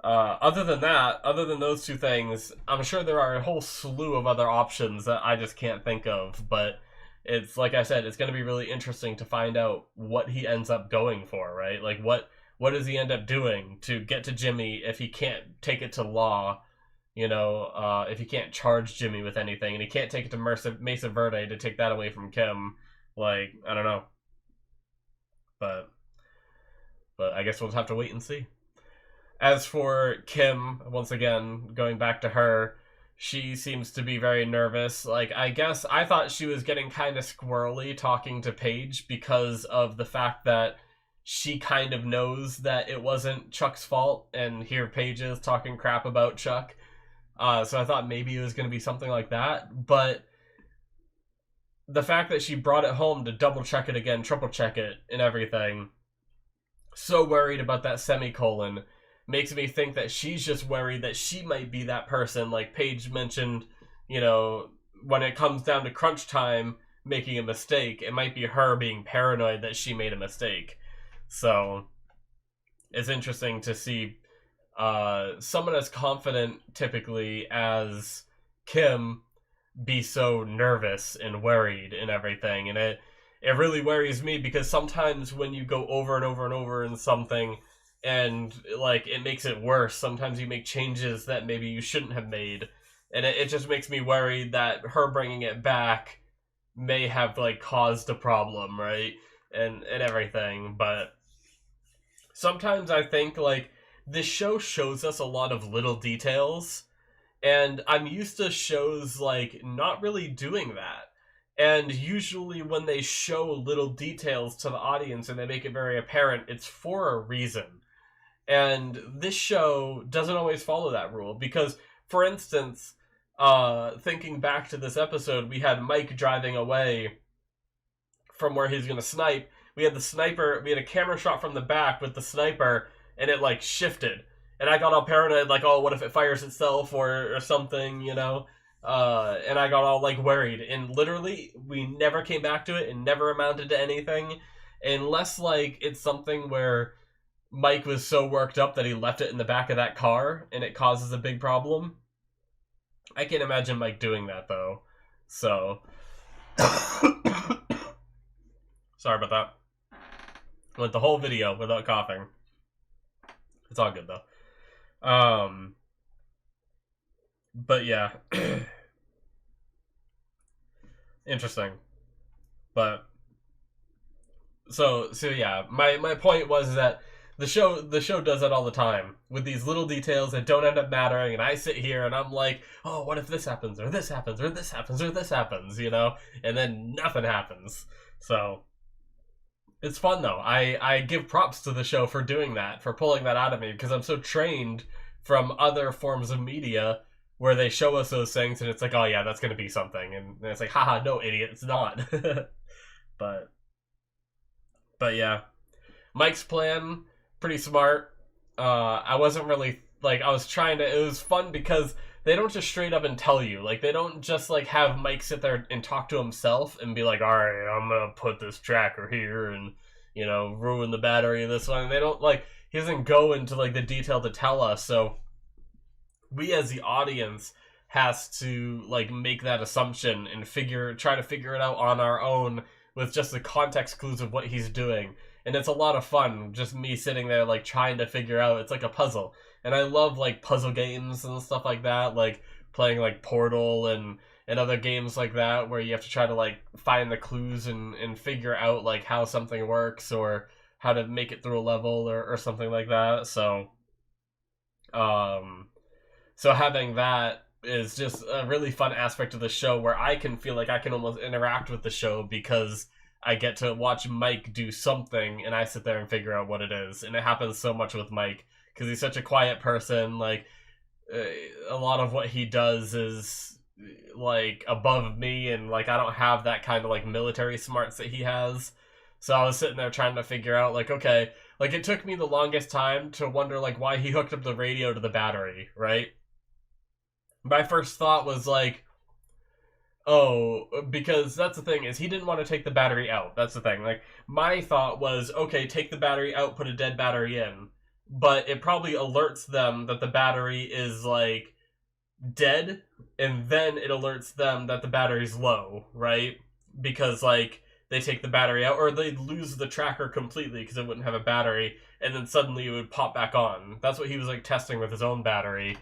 S1: Other than those two things, I'm sure there are a whole slew of other options that I just can't think of. But it's like I said, it's going to be really interesting to find out what he ends up going for, right? Like what does he end up doing to get to Jimmy if he can't take it to law? If he can't charge Jimmy with anything, and he can't take it to Mesa Verde to take that away from Kim. Like, I don't know. But I guess we'll just have to wait and see. As for Kim, once again, going back to her, she seems to be very nervous. Like, I guess I thought she was getting kind of squirrely talking to Paige because of the fact that she kind of knows that it wasn't Chuck's fault, and here Paige is talking crap about Chuck. So I thought maybe it was going to be something like that. But the fact that she brought it home to double check it again, triple check it, and everything, so worried about that semicolon, makes me think that she's just worried that she might be that person, like Paige mentioned, when it comes down to crunch time, making a mistake. It might be her being paranoid that she made a mistake. So it's interesting to see someone as confident, typically, as Kim be so nervous and worried and everything. And it it really worries me because sometimes when you go over and over and over in something and like it makes it worse, sometimes you make changes that maybe you shouldn't have made, and it just makes me worried that her bringing it back may have like caused a problem, right? And everything. But sometimes I think like this show shows us a lot of little details, and I'm used to shows like not really doing that. And usually when they show little details to the audience and they make it very apparent, it's for a reason. And this show doesn't always follow that rule because, for instance, thinking back to this episode, we had Mike driving away from where he's going to snipe. We had the sniper, we had a camera shot from the back with the sniper, and it like shifted. And I got all paranoid, like, oh, what if it fires itself or something, you know? And I got all like worried. And literally, we never came back to it and never amounted to anything. Unless like it's something where Mike was so worked up that he left it in the back of that car and it causes a big problem. I can't imagine Mike doing that though. So sorry about that. Went the whole video without coughing. It's all good though. But yeah. Interesting. But so yeah, my point was that the show does that all the time with these little details that don't end up mattering, and I sit here and I'm like, oh, what if this happens or this happens or this happens or this happens, you know? And then nothing happens. So it's fun though. I give props to the show for doing that, for pulling that out of me, because I'm so trained from other forms of media where they show us those things and it's like, oh yeah, that's gonna be something, and it's like, haha, no, idiot, it's not. but yeah, Mike's plan, pretty smart. I wasn't really like, I was trying to, it was fun because they don't just straight up and tell you, like they don't just like have Mike sit there and talk to himself and be like, all right, I'm gonna put this tracker here and, you know, ruin the battery of this one. And they don't like, he doesn't go into like the detail to tell us. So we as the audience has to like make that assumption and try to figure it out on our own with just the context clues of what he's doing. And it's a lot of fun, just me sitting there like trying to figure out, it's like a puzzle. And I love like puzzle games and stuff like that, like playing like Portal and other games like that where you have to try to like find the clues and figure out like how something works or how to make it through a level or something like that. So having that is just a really fun aspect of the show where I can feel like I can almost interact with the show because I get to watch Mike do something and I sit there and figure out what it is. And it happens so much with Mike because he's such a quiet person. Like a lot of what he does is like above me, and like I don't have that kind of like military smarts that he has. So I was sitting there trying to figure out like, okay, like it took me the longest time to wonder like why he hooked up the radio to the battery, right? My first thought was like, oh, because that's the thing, is he didn't want to take the battery out. That's the thing. Like, my thought was, okay, take the battery out, put a dead battery in. But it probably alerts them that the battery is, like, dead, and then it alerts them that the battery's low, right? Because, like, they take the battery out, or they'd lose the tracker completely because it wouldn't have a battery, and then suddenly it would pop back on. That's what he was, like, testing with his own battery.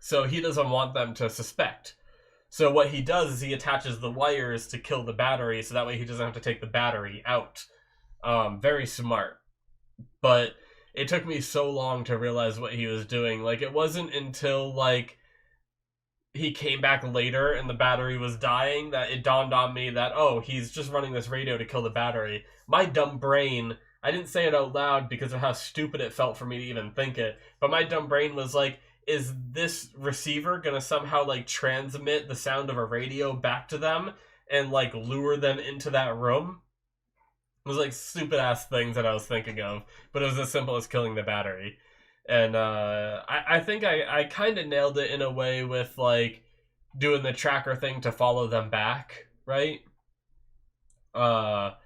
S1: So he doesn't want them to suspect. So what he does is he attaches the wires to kill the battery, so that way he doesn't have to take the battery out. Very smart. But it took me so long to realize what he was doing. Like, it wasn't until, like, he came back later and the battery was dying that it dawned on me that, oh, he's just running this radio to kill the battery. My dumb brain, I didn't say it out loud because of how stupid it felt for me to even think it, but my dumb brain was like, is this receiver gonna somehow like transmit the sound of a radio back to them and like lure them into that room? It was like stupid ass things that I was thinking of, but it was as simple as killing the battery. And I think I kind of nailed it in a way with like doing the tracker thing to follow them back, right? But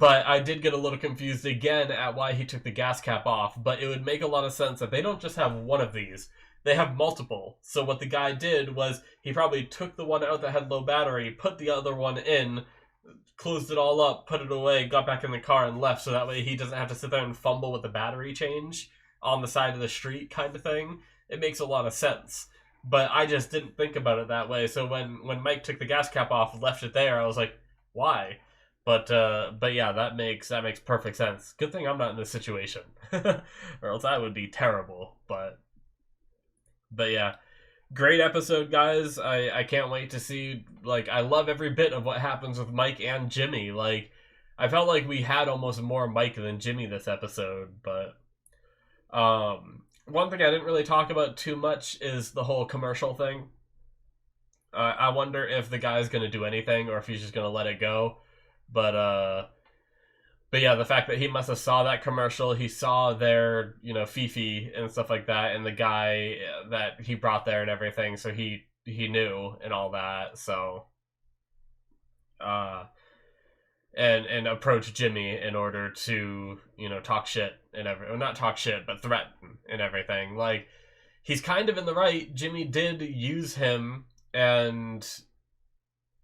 S1: I did get a little confused again at why he took the gas cap off, but it would make a lot of sense that they don't just have one of these. they have multiple. So what the guy did was he probably took the one out that had low battery, put the other one in, closed it all up, put it away, got back in the car and left, so that way he doesn't have to sit there and fumble with the battery change on the side of the street kind of thing. It makes a lot of sense. But I just didn't think about it that way. So when Mike took the gas cap off and left it there, I was like, why? But yeah, that makes perfect sense. Good thing I'm not in this situation. Or else that would be terrible. But yeah. Great episode, guys. I can't wait to see, like, I love every bit of what happens with Mike and Jimmy. Like, I felt like we had almost more Mike than Jimmy this episode, but one thing I didn't really talk about too much is the whole commercial thing. I wonder if the guy's gonna do anything or if he's just gonna let it go. But yeah, the fact that he must have saw that commercial, he saw their, Fifi and stuff like that, and the guy that he brought there and everything, so he knew and all that, so and approach Jimmy in order to, talk shit and not talk shit, but threaten and everything. Like, he's kind of in the right. Jimmy did use him and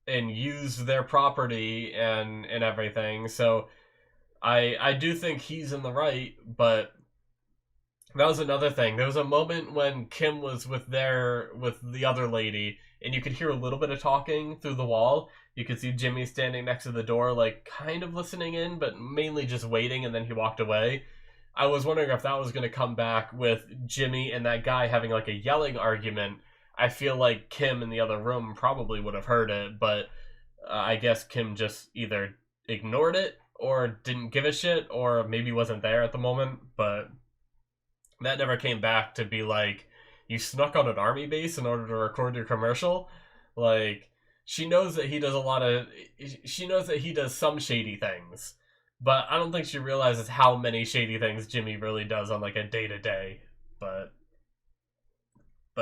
S1: use their property and everything, so I do think he's in the right. But that was another thing. There was a moment when Kim was with the other lady, and you could hear a little bit of talking through the wall. You could see Jimmy standing next to the door, like, kind of listening in, but mainly just waiting, and then he walked away. I was wondering if that was going to come back with Jimmy and that guy having, like, a yelling argument. I feel like Kim in the other room probably would have heard it, but I guess Kim just either ignored it or didn't give a shit, or maybe wasn't there at the moment. But that never came back to be like, you snuck on an army base in order to record your commercial. Like, she knows that he does some shady things, but I don't think she realizes how many shady things Jimmy really does on, like, a day-to-day. But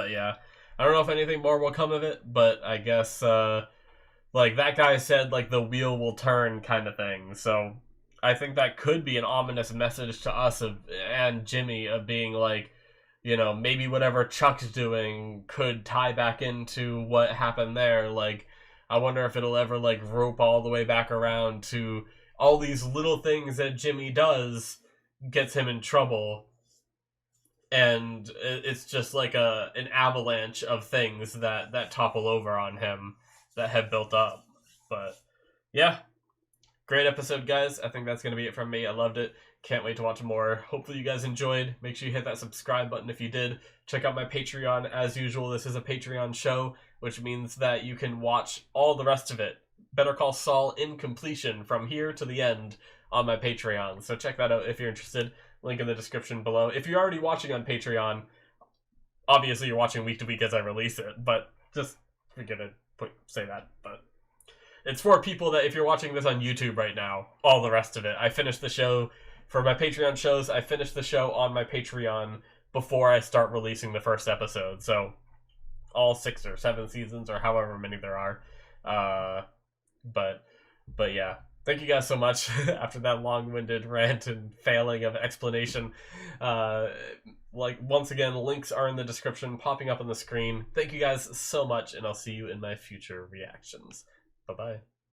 S1: yeah, I don't know if anything more will come of it, but I guess like, that guy said, like, the wheel will turn kind of thing. So I think that could be an ominous message to us and Jimmy of being like, maybe whatever Chuck's doing could tie back into what happened there. Like, I wonder if it'll ever, like, rope all the way back around to all these little things that Jimmy does gets him in trouble. And it's just like an avalanche of things that topple over on him that have built up. But yeah, great episode, guys. I think that's going to be it from me. I loved it. Can't wait to watch more. Hopefully you guys enjoyed. Make sure you hit that subscribe button if you did. Check out my Patreon. As usual, this is a Patreon show, which means that you can watch all the rest of it. Better Call Saul in completion from here to the end on my Patreon. So check that out if you're interested. Link in the description below. If you're already watching on Patreon, obviously you're watching week to week as I release it, but just forget it. Say that, but it's for people that, if you're watching this on YouTube right now, all the rest of it. I finished the show for my Patreon shows. I finished the show on my Patreon before I start releasing the first episode. So all 6 or 7 seasons or however many there are. But yeah. Thank you guys so much after that long-winded rant and failing of explanation. Like, once again, links are in the description, popping up on the screen. Thank you guys so much, and I'll see you in my future reactions. Bye-bye.